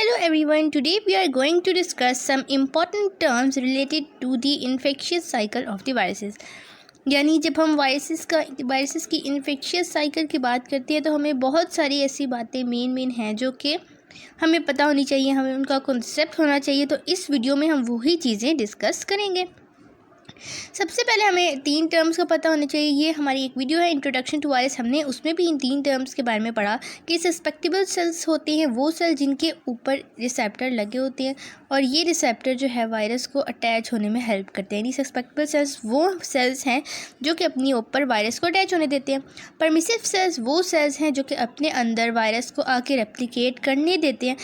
Hello everyone, today we are going to discuss some important terms related to the infectious cycle of the viruses। यानी जब हम viruses की infectious cycle की बात करते हैं तो हमें बहुत सारी ऐसी बातें मेन हैं जो कि हमें पता होनी चाहिए, हमें उनका कॉन्सेप्ट होना चाहिए। तो इस वीडियो में हम वही चीज़ें डिस्कस करेंगे। सबसे पहले हमें 3 टर्म्स का पता होना चाहिए। ये हमारी एक वीडियो है इंट्रोडक्शन टू वायरस, हमने उसमें भी इन 3 टर्म्स के बारे में पढ़ा कि सस्पेक्टेबल सेल्स होते हैं वो सेल जिनके ऊपर रिसेप्टर लगे होते हैं और ये रिसेप्टर जो है वायरस को अटैच होने में हेल्प करते हैं। यानी सस्पेक्टेबल सेल्स वो सेल्स हैं जो कि अपने ऊपर वायरस को अटैच होने देते हैं। परमिसिव सेल्स वो सेल्स हैं जो कि अपने अंदर वायरस को आके रेप्लिकेट करने देते हैं,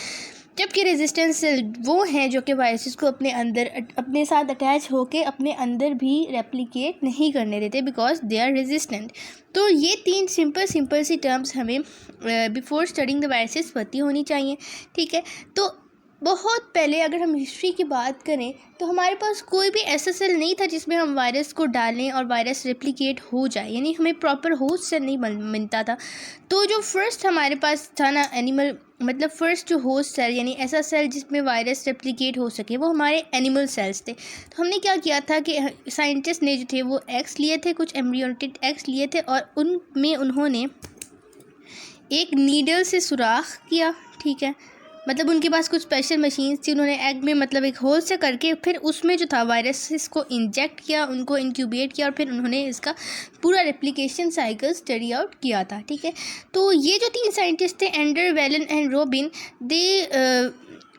जबकि रेजिस्टेंस सेल वो हैं जो कि वायरसेस को अपने साथ अटैच होकर अपने अंदर भी रेप्लिकेट नहीं करने देते बिकॉज दे आर रेजिस्टेंट। तो ये 3 सिंपल सी टर्म्स हमें बिफोर स्टडिंग द वायरसेस पता होनी चाहिए। ठीक है, तो बहुत पहले अगर हम हिस्ट्री की बात करें तो हमारे पास कोई भी ऐसा सेल नहीं था जिसमें हम वायरस को डालें और वायरस रेप्लिकेट हो जाए, यानी हमें प्रॉपर होस्ट सेल नहीं मिलता था। तो जो फर्स्ट हमारे पास था ना एनिमल, फर्स्ट जो होस्ट सेल यानी ऐसा सेल जिसमें वायरस रेप्लिकेट हो सके वो हमारे एनिमल सेल्स थे। तो हमने क्या किया था कि साइंटिस्ट ने जो थे वो एग्स लिए थे, कुछ एम्ब्रियोनिक एग्स लिए थे और उनमें उन्होंने एक नीडल से सुराख किया। ठीक है, उनके पास कुछ स्पेशल मशीन्स थी, उन्होंने एग में एक होल से करके फिर उसमें जो था वायरसेस को इंजेक्ट किया, उनको इंक्यूबेट किया और फिर उन्होंने इसका पूरा रेप्लिकेशन साइकिल स्टडी आउट किया था। ठीक है, तो ये जो 3 साइंटिस्ट थे Enders Weller and Robbins, they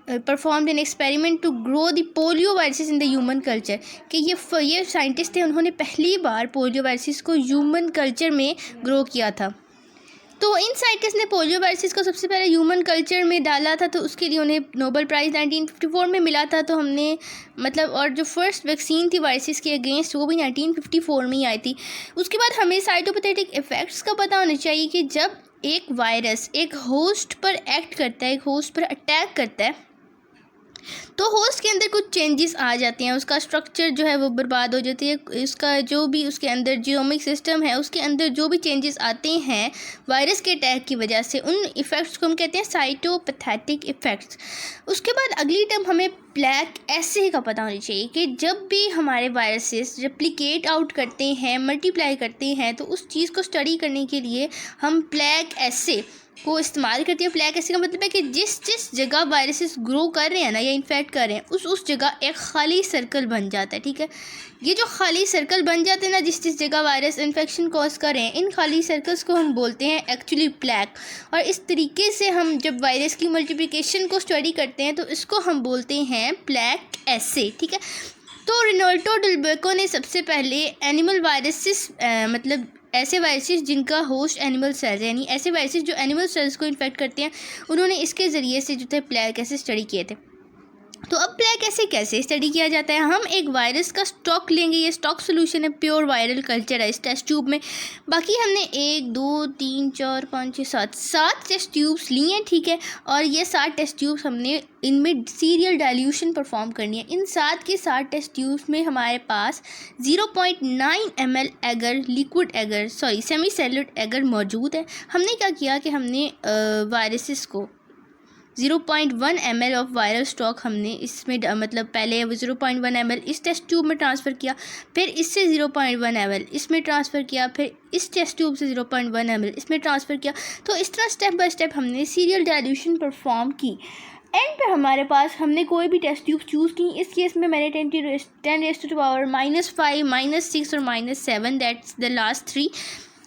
performed an experiment to grow the polio viruses in the human culture. कि ये साइंटिस्ट थे, उन्होंने पहली बार पोलियो वायरसेस को ह्यूमन कल्चर में ग्रो किया था। तो इन साइंटिस्ट ने पोलियो वायरसेस को सबसे पहले ह्यूमन कल्चर में डाला था, तो उसके लिए उन्हें नोबेल प्राइज़ 1954 में मिला था। तो हमने और जो फर्स्ट वैक्सीन थी वायरसेस के अगेंस्ट वो भी 1954 में ही आई थी। उसके बाद हमें साइटोपैथेटिक इफ़ेक्ट्स का पता होना चाहिए कि जब एक वायरस एक होस्ट पर एक्ट करता है, एक होस्ट पर अटैक करता है, तो होस्ट के अंदर कुछ चेंजेस आ जाते हैं, उसका स्ट्रक्चर जो है वो बर्बाद हो जाती है, उसका जो भी उसके अंदर जियोमिक सिस्टम है उसके अंदर जो भी चेंजेस आते हैं वायरस के अटैक की वजह से, उन इफ़ेक्ट्स को हम कहते हैं साइटोपैथेटिक इफ़ेक्ट्स। उसके बाद अगली टर्म हमें प्लेग एसे का पता होना चाहिए कि जब भी हमारे वायरसेस रेप्लिकेट आउट करते हैं, मल्टीप्लाई करते हैं, तो उस चीज़ को स्टडी करने के लिए हम प्लेग एसे को इस्तेमाल करती है। प्लेग एसे का मतलब है कि जिस जगह वायरसेस ग्रो कर रहे हैं ना या इन्फेक्ट कर रहे हैं उस जगह एक खाली सर्कल बन जाता है। ठीक है, ये जो खाली सर्कल बन जाते हैं ना, जिस जगह वायरस इन्फेक्शन कॉज कर रहे हैं, इन खाली सर्कल्स को हम बोलते हैं एक्चुअली प्लेग। और इस तरीके से हम जब वायरस की मल्टीप्लिकेशन को स्टडी करते हैं तो इसको हम बोलते हैं प्लेग एसे। ठीक है, तो रेनॉल्टो डेल्बेको ने सबसे पहले एनिमल वायरसेस ऐसे वायरसेस जिनका होस्ट एनिमल सेल्स यानी ऐसे वायरसेस जो एनिमल सेल्स को इन्फेक्ट करते हैं, उन्होंने इसके ज़रिए से जो थे प्लेग एसे स्टडी किए थे। तो अब प्लेग एसे कैसे स्टडी किया जाता है? हम एक वायरस का स्टॉक लेंगे, ये स्टॉक सोल्यूशन है, प्योर वायरल कल्चर है इस टेस्ट ट्यूब में। बाकी हमने 1 2 3 4 5 6 7 टेस्ट ट्यूब्स लिए हैं। ठीक है, और ये 7 टेस्ट ट्यूब्स हमने इनमें सीरियल डाइल्यूशन परफॉर्म करनी है। इन 7 के 7 टेस्ट ट्यूब्स में हमारे पास 0.9 ml agar liquid agar semi cellular agar मौजूद है। हमने क्या किया कि हमने वायरसेस को 0.1 ml ऑफ वायरल स्टॉक हमने इसमें पहले 0.1 ml इस टेस्ट ट्यूब में ट्रांसफ़र किया, फिर इससे 0.1 ml इसमें ट्रांसफ़र किया, फिर इस टेस्ट ट्यूब से 0.1 ml इसमें ट्रांसफ़र किया। तो इस तरह स्टेप बाय स्टेप हमने सीरियल डाइल्यूशन परफॉर्म की। एंड पे हमारे पास हमने कोई भी टेस्ट ट्यूब चूज़ की। इस केस में मैंने 10 to the power -5 -6 और -7 दैट्स द लास्ट 3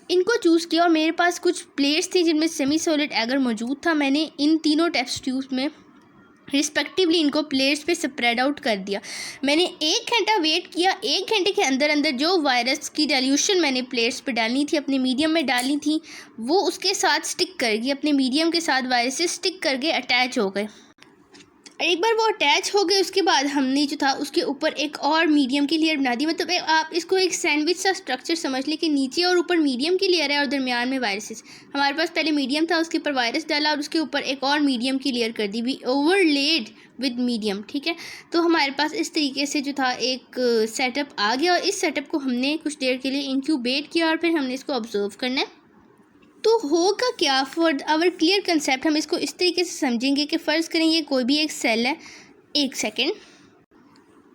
इनको चूज़ किया। और मेरे पास कुछ प्लेट्स थी जिनमें सेमी सॉलिड एगर मौजूद था। मैंने इन तीनों टेस्ट ट्यूब्स में रिस्पेक्टिवली इनको प्लेट्स पे स्प्रेड आउट कर दिया। मैंने 1 घंटा वेट किया। 1 घंटे के अंदर जो वायरस की डाइल्यूशन मैंने प्लेट्स पे डालनी थी, अपने मीडियम में डालनी थी, वो उसके साथ स्टिक कर गई, अपने मीडियम के साथ वायरसेस स्टिक करके अटैच हो गए। एक बार वो अटैच हो गए उसके बाद हमने जो था उसके ऊपर एक और मीडियम की लेयर बना दी। आप इसको एक सैंडविच सा स्ट्रक्चर समझ लें कि नीचे और ऊपर मीडियम की लेयर है और दरमियान में वायरसेस। हमारे पास पहले मीडियम था, उसके ऊपर वायरस डाला और उसके ऊपर एक और मीडियम की लेयर कर दी, वी ओवरलेड विद मीडियम। ठीक है, तो हमारे पास इस तरीके से जो था एक सेटअप आ गया और इस सेटअप को हमने कुछ देर के लिए इंक्यूबेट किया और फिर हमने इसको ऑब्जर्व करना है। तो होगा क्या, फॉर आवर क्लियर कंसेप्ट हम इसको इस तरीके से समझेंगे कि फ़र्ज़ करें ये कोई भी एक सेल है, एक सेकेंड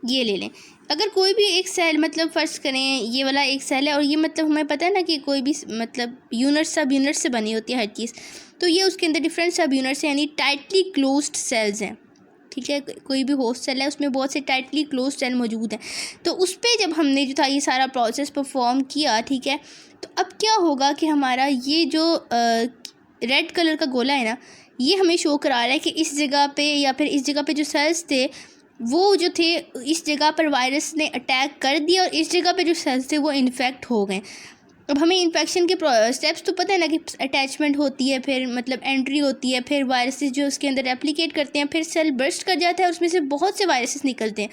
ये ले लें, अगर कोई भी एक सेल मतलब फ़र्ज़ करें ये वाला एक सेल है और ये मतलब हमें पता है ना कि कोई भी मतलब यूनिट सब यूनिट से बनी होती है हर चीज़, तो ये उसके अंदर डिफरेंट सब यूनिट्स हैं यानी टाइटली क्लोज्ड सेल्स हैं, ठीक है। कोई भी होस्ट सेल है उसमें बहुत से टाइटली क्लोज सेल मौजूद हैं। तो उस पर जब हमने जो था ये सारा प्रोसेस परफॉर्म किया, ठीक है, तो अब क्या होगा कि हमारा ये जो रेड कलर का गोला है ना, ये हमें शो करा रहा है कि इस जगह पे या फिर इस जगह पे जो सेल्स थे वो जो थे इस जगह पर वायरस ने अटैक कर दिया और इस जगह पे जो सेल्स थे वो इन्फेक्ट हो गए। अब हमें इन्फेक्शन के स्टेप्स तो पता है ना कि अटैचमेंट होती है, फिर मतलब एंट्री होती है, फिर वायरसेस जो उसके अंदर एप्लीकेट करते हैं, फिर सेल बर्स्ट कर जाता है और उसमें से बहुत से वायरसेस निकलते हैं।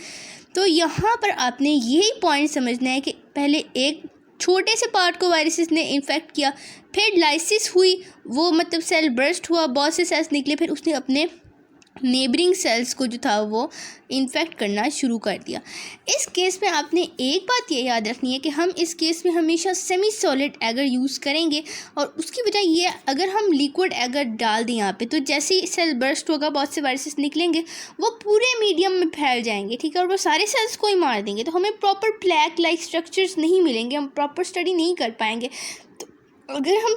तो यहाँ पर आपने यही पॉइंट समझना है कि पहले एक छोटे से पार्ट को वायरसेस ने इन्फेक्ट किया, फिर लाइसिस हुई, वो मतलब सेल बर्स्ट हुआ, बहुत से सेल्स निकले, फिर उसने अपने नेबरिंग सेल्स को जो था वो इन्फेक्ट करना शुरू कर दिया। इस केस में आपने एक बात ये याद रखनी है कि हम इस केस में हमेशा सेमी सॉलिड एगर यूज़ करेंगे और उसकी वजह ये अगर हम लिक्विड एगर डाल दें यहाँ पे तो जैसे ही सेल बर्स्ट होगा बहुत से वायरसेस निकलेंगे, वो पूरे मीडियम में फैल जाएंगे, ठीक है, और वो सारे सेल्स को ही मार देंगे। तो हमें प्रॉपर प्लैक लाइक स्ट्रक्चर्स नहीं मिलेंगे, हम प्रॉपर स्टडी नहीं कर पाएंगे। तो अगर हम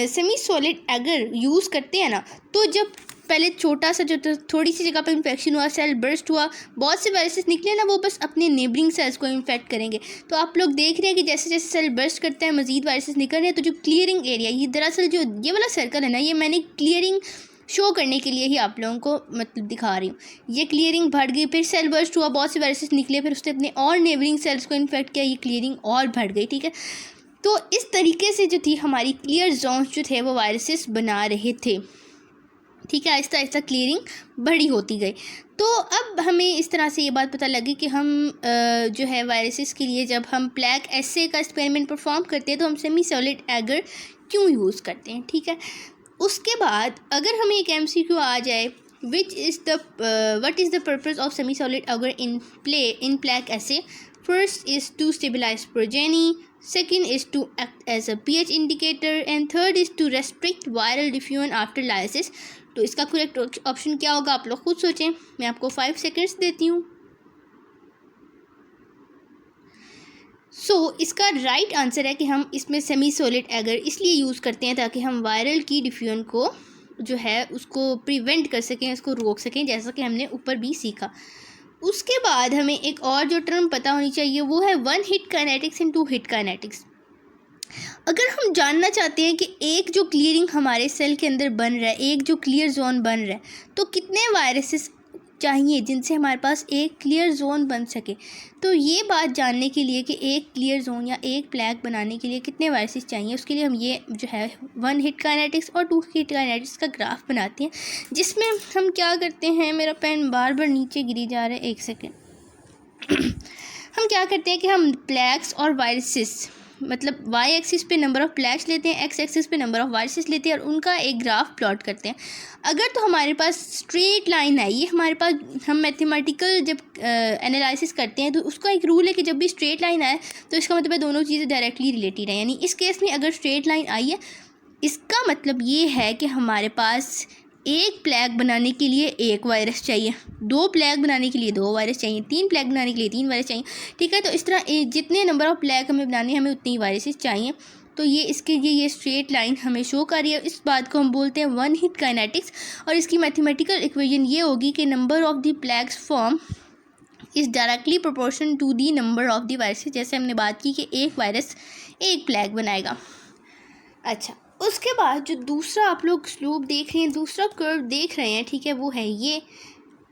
सेमी सॉलिड एगर यूज़ करते हैं ना, तो जब पहले छोटा सा जो थोड़ी सी जगह पर इन्फेक्शन हुआ, सेल बर्स्ट हुआ, बहुत से वायरसेस निकले ना, वो बस अपने नेबरिंग सेल्स को इन्फेक्ट करेंगे। तो आप लोग देख रहे हैं कि जैसे जैसे सेल बर्स्ट करते हैं मज़ीद वायरसेस निकल रहे हैं, तो जो क्लियरिंग एरिया, ये दरअसल जो ये वाला सर्कल है ना, ये मैंने क्लियरिंग शो करने के लिए ही आप लोगों को मतलब दिखा रही हूँ। ये क्लियरिंग बढ़ गई, फिर सेल बर्स्ट हुआ, बहुत से वायरसेस निकले, फिर उसने अपने और नेबरिंग सेल्स को इन्फेक्ट किया, ये क्लियरिंग और बढ़ गई, ठीक है। तो इस तरीके से जो थी हमारी क्लियर जोन्स जो थे वो वायरसेस बना रहे थे, ठीक है। आहिस्ता आहिस्ता क्लियरिंग बड़ी होती गई। तो अब हमें इस तरह से ये बात पता लगी कि हम जो है वायरसेस के लिए जब हम प्लैक एसे का एक्सपेरिमेंट परफॉर्म करते हैं तो हम सेमी सॉलिड एगर क्यों यूज़ करते हैं, ठीक है। उसके बाद अगर हमें एक MCQ आ जाए what is the purpose of semi solid agar in plaque assay, first is to stabilize progeny, second is to act as a pH indicator and third is to restrict viral diffusion after lysis। तो इसका correct option क्या होगा आप लोग खुद सोचें, मैं आपको 5 सेकेंड्स देती हूँ। इसका राइट आंसर है कि हम इसमें सेमी सॉलिड एगर इसलिए यूज़ करते हैं ताकि हम वायरल की डिफ्यूजन को जो है उसको प्रिवेंट कर सकें, उसको रोक सकें, जैसा कि हमने ऊपर भी सीखा। उसके बाद हमें एक और जो टर्म पता होनी चाहिए वो है 1 hit kinetics and 2 hit kinetics. अगर हम जानना चाहते हैं कि एक जो क्लियरिंग हमारे सेल के अंदर बन रहा है, एक जो क्लियर जोन बन रहा है, तो कितने वायरसेस चाहिए जिनसे हमारे पास एक क्लियर जोन बन सके, तो ये बात जानने के लिए कि एक क्लियर जोन या एक प्लैक बनाने के लिए कितने वायरसेस चाहिए, उसके लिए हम ये जो है 1 हिट काइनेटिक्स और 2 हिट काइनेटिक्स का ग्राफ बनाते हैं, जिसमें हम क्या करते हैं, मेरा पेन बार बार नीचे गिरी जा रहा है, एक सेकेंड। हम क्या करते हैं कि हम प्लैक्स और वायरसेस मतलब y एक्सिस पे नंबर ऑफ़ प्लैक्स लेते हैं, x एक्सिस पे नंबर ऑफ़ वायरसेस लेते हैं और उनका एक ग्राफ प्लॉट करते हैं। अगर तो हमारे पास स्ट्रेट लाइन है, ये हमारे पास हम मैथमेटिकल जब एनालिसिस करते हैं तो उसका एक रूल है कि जब भी स्ट्रेट लाइन आए तो इसका मतलब है दोनों चीज़ें डायरेक्टली रिलेटेड है। यानी इस केस में अगर स्ट्रेट लाइन आई है इसका मतलब ये है कि हमारे पास एक प्लैग बनाने के लिए एक वायरस चाहिए, 2 प्लैग बनाने के लिए 2 वायरस चाहिए, 3 प्लैग बनाने के लिए 3 वायरस चाहिए, ठीक है। तो इस तरह जितने नंबर ऑफ़ प्लैग हमें बनाने हमें उतनी वायरसेस चाहिए। तो ये इसके लिए ये स्ट्रेट लाइन हमें शो कर रही है, इस बात को हम बोलते हैं 1 हिट काइनेटिक्स। और इसकी मैथमेटिकल इक्वेशन ये होगी कि number of the plaques form is directly proportional to the number of the viruses, जैसे हमने बात की कि एक वायरस एक प्लैग बनाएगा। अच्छा, उसके बाद जो दूसरा आप लोग स्लोप देख रहे हैं, दूसरा कर्व देख रहे हैं, ठीक है, वो है ये।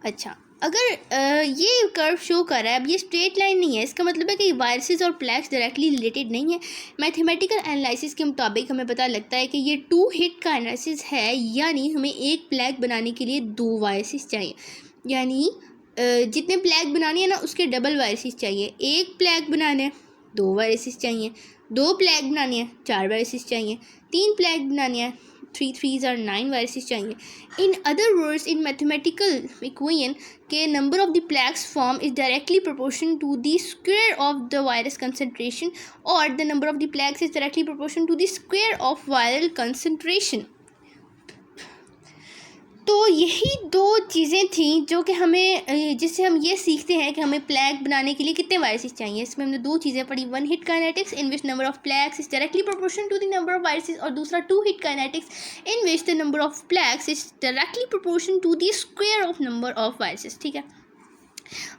अच्छा, अगर ये कर्व शो कर रहा है, अब ये स्ट्रेट लाइन नहीं है, इसका मतलब है कि वायरसेस और प्लैग्स डायरेक्टली रिलेटेड नहीं है। मैथमेटिकल एनालिसिस के मुताबिक हमें पता लगता है कि ये 2 हिट काइनेसिस है, यानी हमें एक प्लैग बनाने के लिए 2 वायरसेस चाहिए, यानी जितने प्लैग बनानी है ना उसके डबल वायरसेस चाहिए। एक प्लैग बनाने 2 वायरसेस चाहिए, 2 प्लैग बनानी है 4 वायरसेस चाहिए, 3 प्लैग बनानी है 3 3s are 9 वायरसेस चाहिए. In other words, in mathematical equation के number of the plaques formed is directly proportional to the square of the virus concentration, or the number of the plaques is directly proportional to the square of viral concentration. तो यही दो चीज़ें थी जो कि हमें, जिससे हम ये सीखते हैं कि हमें प्लैक बनाने के लिए कितने वायरसेस चाहिए. इसमें हमने दो चीज़ें पढ़ी, one hit kinetics in which number of plaques is directly proportional to the number of viruses, और दूसरा two hit kinetics in which the number of plaques is directly proportional to the square of number of viruses. ठीक है,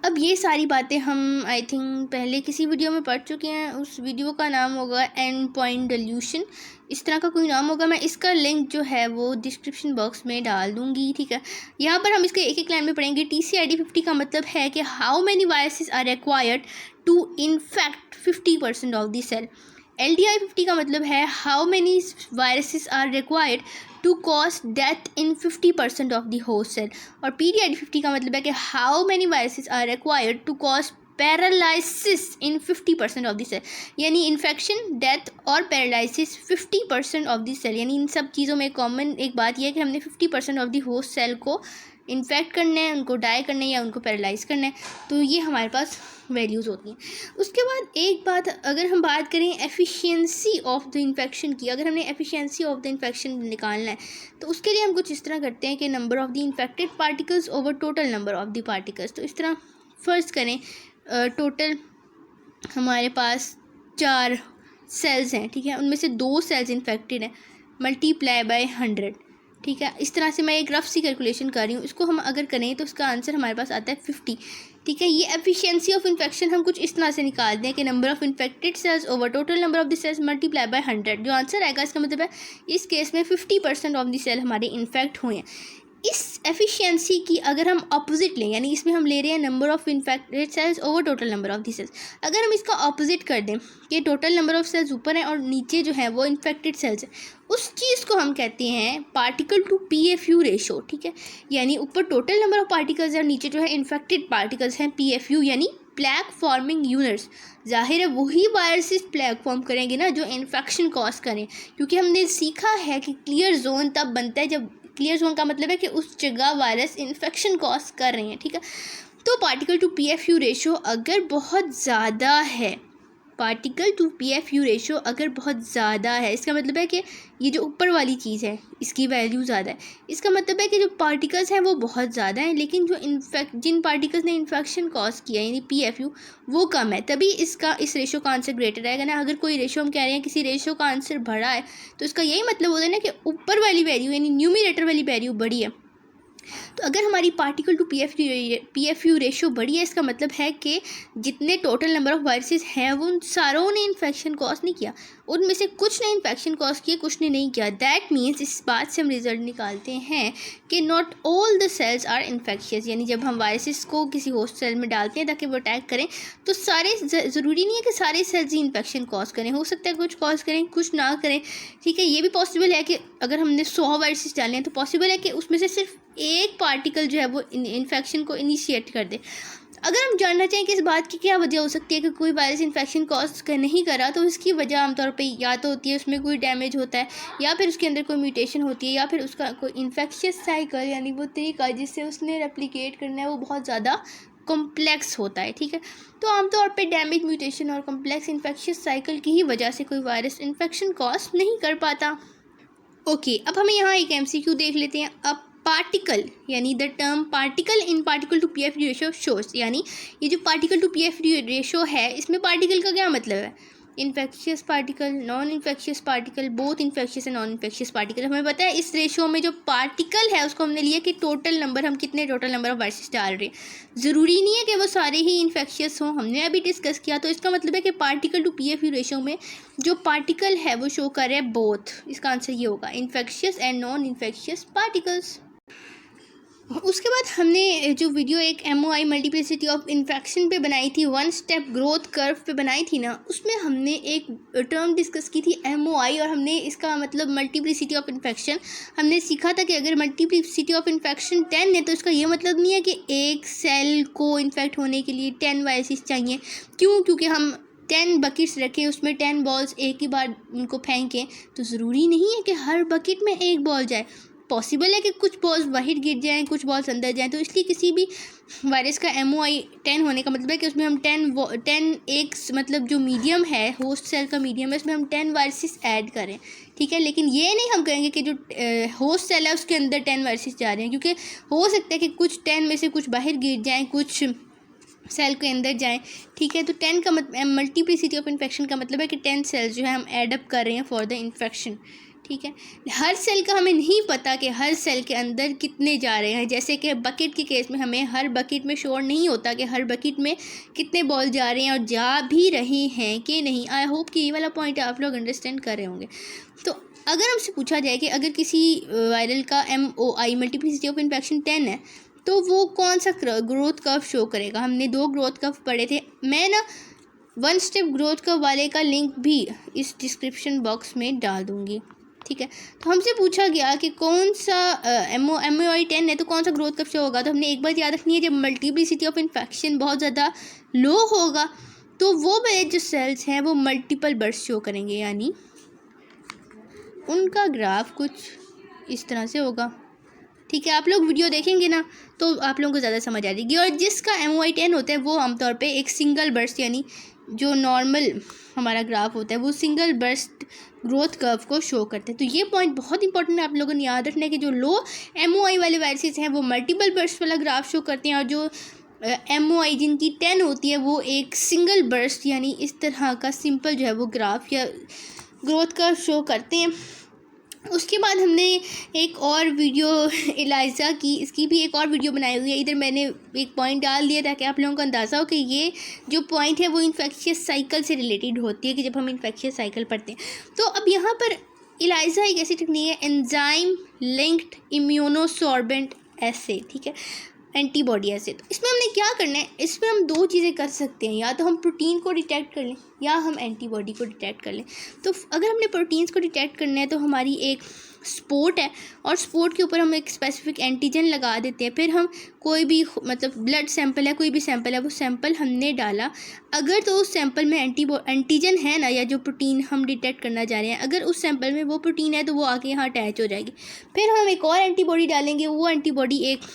अब ये सारी बातें हम I think पहले किसी वीडियो में पढ़ चुके हैं. उस वीडियो का नाम होगा एंड पॉइंट डिल्यूशन, इस तरह का कोई नाम होगा. मैं इसका लिंक जो है वो डिस्क्रिप्शन बॉक्स में डाल दूंगी. ठीक है, यहाँ पर हम इसके एक एक लाइन में पढ़ेंगे. TCID 50 का मतलब है कि how many viruses are required to infect 50% of the cell. LDI 50 का मतलब है how many viruses are required to cause death in 50% of the host cell. और PDID 50 का मतलब है कि how many viruses are required to cause paralysis in 50% of the cell. यानी infection, death और पैरालिसिस 50% ऑफ द सेल. यानी इन सब चीज़ों में कॉमन एक बात यह है कि हमने 50% ऑफ द होस्ट सेल को इन्फेक्ट करना है, उनको डाई करना है या उनको पैरालाइज करना है. तो ये हमारे पास वैल्यूज़ होती हैं. उसके बाद एक बात, अगर हम बात करें एफिशिएंसी ऑफ द इन्फेक्शन की, अगर हमने एफिशिएंसी ऑफ द इन्फेक्शन निकालना है तो उसके लिए हम कुछ इस तरह करते हैं कि number of the infected particles over total number of the particles. तो इस तरह फ़र्ज़ करें टोटल हमारे पास 4 सेल्स हैं. ठीक है, उनमें से 2 सेल्स इन्फेक्टेड हैं, मल्टीप्लाई बाय 100. ठीक है, इस तरह से मैं एक रफ सी कैलकुलेशन कर रही हूँ. इसको हम अगर करें तो इसका आंसर हमारे पास आता है 50. ठीक है, ये एफिशिएंसी ऑफ इन्फेक्शन हम कुछ इस तरह से निकालते हैं कि number of infected cells over total number of the cells multiply by 100. जो आंसर आएगा इसका मतलब है इस केस में 50% ऑफ द सेल हमारे इन्फेक्ट हुए हैं. इस एफिशिएंसी की अगर हम अपोजिट लें, यानी इसमें हम ले रहे हैं number of infected cells over total number of the cells, अगर हम इसका अपोजिट कर दें कि टोटल नंबर ऑफ सेल्स ऊपर है और नीचे जो है वो इन्फेक्टेड सेल्स है, उस चीज़ को हम कहते हैं पार्टिकल टू PFU रेशो. ठीक है, यानी ऊपर टोटल नंबर ऑफ पार्टिकल्स है और नीचे जो है इन्फेक्टेड पार्टिकल्स हैं, PFU यानी प्लैक फॉर्मिंग यूनिट्स. जाहिर है वही वायरसेस प्लैक फॉर्म करेंगे ना जो इन्फेक्शन कॉज करें, क्योंकि हमने सीखा है कि क्लियर जोन तब बनता है जब, क्लियर जोन का मतलब है कि उस जगह वायरस इन्फेक्शन कॉज कर रहे हैं. ठीक है, तो पार्टिकल टू PFU रेशो अगर बहुत ज़्यादा है, पार्टिकल टू PFU रेशो अगर बहुत ज़्यादा है, इसका मतलब है कि ये जो ऊपर वाली चीज़ है इसकी वैल्यू ज़्यादा है. इसका मतलब है कि जो पार्टिकल्स हैं वो बहुत ज़्यादा हैं, लेकिन जो जिन पार्टिकल्स ने इन्फेक्शन कॉज किया यानी PFU वो कम है, तभी इस रेशो का आंसर ग्रेटर आएगा ना. अगर कोई रेशो हम कह रहे हैं किसी रेशो का आंसर बड़ा है तो इसका यही मतलब होता है ना कि ऊपर वाली वैल्यू यानी न्यूमरेटर वाली वैल्यू बड़ी है. तो अगर हमारी पार्टिकल टू PFU रेशो बड़ी है, इसका मतलब है कि जितने टोटल नंबर ऑफ वायरसेस हैं वो उन सारों ने इन्फेक्शन कॉज नहीं किया, उनमें से कुछ ने इन्फेक्शन कॉज किया, कुछ ने नहीं किया. दैट मीन्स इस बात से हम रिजल्ट निकालते हैं कि not all the cells are infectious. यानी जब हम वायरसेस को किसी होस्ट सेल में डालते हैं ताकि वो अटैक करें तो सारे, ज़रूरी नहीं है कि सारे सेल्स ही इन्फेक्शन कॉज करें, हो सकता है कुछ कॉज करें कुछ ना करें. ठीक है, ये भी पॉसिबल है कि अगर हमने 100 वायरसेस डाले हैं तो पॉसिबल है कि उसमें से सिर्फ एक पार्टिकल जो है वो इन्फेक्शन को इनिशिएट कर दे. अगर हम जानना चाहें कि इस बात की क्या वजह हो सकती है कि कोई वायरस इन्फेक्शन कॉज नहीं करा, तो इसकी वजह आमतौर पे या तो होती है उसमें कोई डैमेज होता है, या फिर उसके अंदर कोई म्यूटेशन होती है, या फिर उसका कोई इन्फेक्शियस साइकिल यानी वो तरीका जिससे उसने रेप्लिकेट करना है वो बहुत ज़्यादा कॉम्प्लेक्स होता है. ठीक है, तो आमतौर पे डैमेज, म्यूटेशन और कॉम्प्लेक्स इन्फेक्शियस साइकिल की ही वजह से कोई वायरस इन्फेक्शन कॉज नहीं कर पाता. ओके, अब हमें यहाँ एक MCQ देख लेते हैं. अब पार्टिकल यानी the term particle in particle to PFU ratio shows, यानी ये जो पार्टिकल टू PFU रेशो है इसमें पार्टिकल का क्या मतलब है? Infectious particle, non infectious particle, both infectious and non infectious particle. हमें पता है इस रेशो में जो पार्टिकल है उसको हमने लिया कि टोटल नंबर, हम कितने टोटल नंबर ऑफ वायरसेस डाल रहे हैं. ज़रूरी नहीं है कि वो सारे ही इन्फेक्शियस हों, हमने अभी डिस्कस किया. तो इसका मतलब है कि पार्टिकल टू PFU रेशो में जो पार्टिकल है वो शो कर रहा है बोथ. इसका आंसर ये होगा infectious and non infectious particles. उसके बाद हमने जो वीडियो एक MOI मल्टीप्लिसिटी ऑफ इन्फेक्शन पे बनाई थी, वन स्टेप ग्रोथ कर्व पे बनाई थी ना, उसमें हमने एक टर्म डिस्कस की थी MOI, और हमने इसका मतलब मल्टीप्लिसिटी ऑफ इन्फेक्शन हमने सीखा था कि अगर मल्टीप्लिसिटी ऑफ इन्फेक्शन 10 है तो इसका ये मतलब नहीं है कि एक सेल को इन्फेक्ट होने के लिए 10 वायरसेस चाहिए. क्यों? क्योंकि हम 10 बकेट्स रखें, उसमें 10 बॉल्स एक ही बार उनको फेंकें, तो ज़रूरी नहीं है कि हर बकेट में एक बॉल जाए। पॉसिबल है कि कुछ बॉल्स बाहर गिर जाएं, कुछ बॉल्स अंदर जाएं। तो इसलिए किसी भी वायरस का MOI 10 होने का मतलब है कि उसमें हम 10 एक मतलब जो मीडियम है, होस्ट सेल का मीडियम है, उसमें हम 10 वायरसेस ऐड करें, ठीक है। लेकिन ये नहीं हम कहेंगे कि जो होस्ट सेल है उसके अंदर 10 वायरसेस जा रहे हैं, क्योंकि हो सकता है कि कुछ 10 में से कुछ बाहर गिर जाएँ, कुछ सेल के अंदर जाएं, ठीक है। तो 10 का मल्टीप्लिसिटी ऑफ इन्फेक्शन का मतलब है कि 10 सेल्स जो है हम ऐड अप कर रहे हैं फॉर द इन्फेक्शन, ठीक है। हर सेल का हमें नहीं पता कि हर सेल के अंदर कितने जा रहे हैं। जैसे कि बकेट के केस में हमें हर बकेट में श्योर नहीं होता कि हर बकेट में कितने बॉल जा रहे हैं और जा भी रहे हैं कि नहीं। आई होप कि ये वाला पॉइंट आप लोग अंडरस्टैंड कर रहे होंगे। तो अगर हमसे पूछा जाए कि अगर किसी वायरल का MOI मल्टीप्लिसिटी ऑफ इन्फेक्शन 10 है, तो वो कौन सा ग्रोथ कर्व शो करेगा। हमने 2 ग्रोथ कर्व पढ़े थे। मैं ना 1 स्टेप ग्रोथ कर्व वाले का लिंक भी इस डिस्क्रिप्शन बॉक्स में डाल दूँगी, ठीक है। तो हमसे पूछा गया कि कौन सा MOI 10 है तो कौन सा ग्रोथ कर्व शो होगा। तो हमने एक बात याद रखनी है, जब मल्टीप्लिसिटी ऑफ इन्फेक्शन बहुत ज़्यादा लो होगा तो वो वाले जो सेल्स हैं वो मल्टीपल बर्स्ट शो करेंगे, यानी उनका ग्राफ कुछ इस तरह से होगा, ठीक है। आप लोग वीडियो देखेंगे ना तो आप लोगों को ज़्यादा समझ आ जाएगी। और जिसका MOI 10 होता है वो आमतौर पे एक सिंगल बर्स्ट, यानी जो नॉर्मल हमारा ग्राफ होता है वो सिंगल बर्स्ट ग्रोथ कर्व को शो करते हैं। तो ये पॉइंट बहुत इंपॉर्टेंट है, आप लोगों ने याद रखना है कि जो लो MOI वाले वायरसेस हैं वो मल्टीपल बर्स्ट वाला ग्राफ शो करते हैं, और जो MOI जिनकी 10 होती है वो एक सिंगल बर्स्ट यानी इस तरह का सिंपल जो है वो ग्राफ या ग्रोथ कर्व शो करते हैं। उसके बाद हमने एक और वीडियो एलाइजा की, इसकी भी एक और वीडियो बनाई हुई है। इधर मैंने एक पॉइंट डाल दिया ताकि आप लोगों को अंदाज़ा हो कि ये जो पॉइंट है वो इन्फेक्शियस साइकिल से रिलेटेड होती है, कि जब हम इन्फेक्शियस साइकिल पढ़ते हैं। तो अब यहाँ पर एलाइजा एक ऐसी टेक्निक है, एंजाइम लिंक्ड इम्यूनोसॉर्बेंट एसे, ठीक है, एंटीबॉडी एसिड। इसमें हमने क्या करना है, इसमें हम 2 चीज़ें कर सकते हैं, या तो हम प्रोटीन को डिटेक्ट कर लें या हम एंटीबॉडी को डिटेक्ट कर लें। तो अगर हमने प्रोटीन्स को डिटेक्ट करना है तो हमारी एक स्पॉट है, और स्पॉट के ऊपर हम एक स्पेसिफिक एंटीजन लगा देते हैं। फिर हम कोई भी मतलब ब्लड सैंपल है, कोई भी सैंपल है, वो सैंपल हमने डाला, अगर तो उस सैंपल में एंटीजन है ना, या जो प्रोटीन हम डिटेक्ट करना चाह रहे हैं, अगर उस सैंपल में वो प्रोटीन है तो वो आके यहाँ अटैच हो जाएगी। फिर हम एक और एंटीबॉडी डालेंगे, वो एंटीबॉडी एक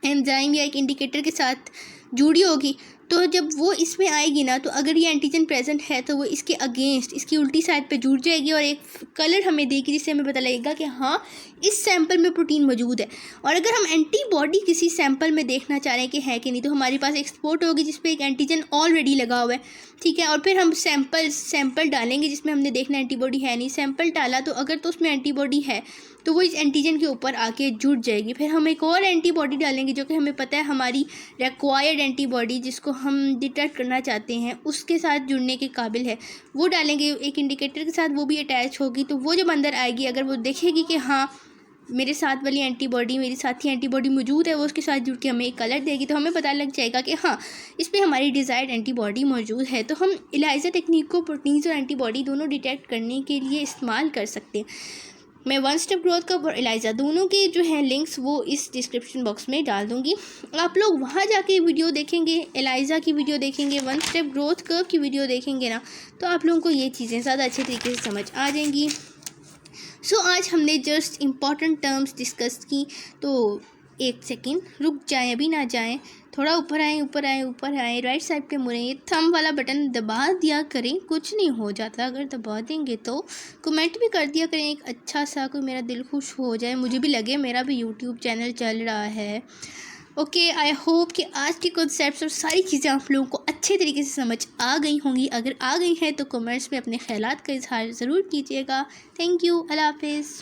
एंजाइम या एक इंडिकेटर के साथ जुड़ी होगी। तो जब वो इसमें आएगी ना, तो अगर ये एंटीजन प्रेजेंट है तो वो इसके अगेंस्ट, इसकी उल्टी साइड पे जुड़ जाएगी और एक कलर हमें देगी, जिससे हमें पता लगेगा कि हाँ इस सैंपल में प्रोटीन मौजूद है। और अगर हम एंटीबॉडी किसी सैंपल में देखना चाह रहे हैं कि है कि नहीं, तो हमारे पास एक स्पॉट होगी जिस पे एक एंटीजन ऑलरेडी लगा हुआ है, ठीक है। और फिर हम सैंपल डालेंगे जिसमें हमने देखना एंटीबॉडी है नहीं, सैंपल डाला तो अगर तो उसमें एंटीबॉडी है तो वो इस एंटीजन के ऊपर आके जुड़ जाएगी। फिर हम एक और एंटीबॉडी डालेंगे जो कि हमें पता है हमारी रिक्वायर्ड एंटीबॉडी, जिसको हम डिटेक्ट करना चाहते हैं, उसके साथ जुड़ने के काबिल है, वो डालेंगे एक इंडिकेटर के साथ, वो भी अटैच होगी। तो वो जब अंदर आएगी, अगर वो देखेगी कि हाँ मेरे साथ वाली एंटीबॉडी, मेरी साथी एंटीबॉडी मौजूद है, वो उसके साथ जुड़ के हमें एक कलर देगी, तो हमें पता लग जाएगा कि हाँ इस पर हमारी डिज़ायर्ड एंटीबॉडी मौजूद है। तो हम एलाइजा टेक्निक को प्रोटीन्स और एंटीबॉडी दोनों डिटेक्ट करने के लिए इस्तेमाल कर सकते हैं। मैं 1 स्टेप ग्रोथ कर्व और एलाइजा दोनों के जो हैं लिंक्स वो इस डिस्क्रिप्शन बॉक्स में डाल दूँगी। आप लोग वहाँ जाके वीडियो देखेंगे, एलाइजा की वीडियो देखेंगे, 1 स्टेप ग्रोथ कर्व की वीडियो देखेंगे ना, तो आप लोगों को ये चीज़ें ज़्यादा अच्छे तरीके से समझ आ जाएंगी। सो आज हमने जस्ट इम्पॉर्टेंट टर्म्स डिस्कस की। तो एक सेकेंड रुक जाएं, अभी ना जाएं, थोड़ा ऊपर आए, राइट साइड पे मुड़ें, ये थंब वाला बटन दबा दिया करें, कुछ नहीं हो जाता अगर दबा देंगे तो। कमेंट भी कर दिया करें एक अच्छा सा, कोई मेरा दिल खुश हो जाए, मुझे भी लगे मेरा भी यूट्यूब चैनल चल रहा है। ओके, आई होप कि आज के कॉन्सेप्ट्स और सारी चीज़ें आप लोगों को अच्छे तरीके से समझ आ गई होंगी। अगर आ गई हैं तो कमेंट्स में अपने ख्यालात का इजहार ज़रूर कीजिएगा। थैंक यू, अल्लाह हाफिज़।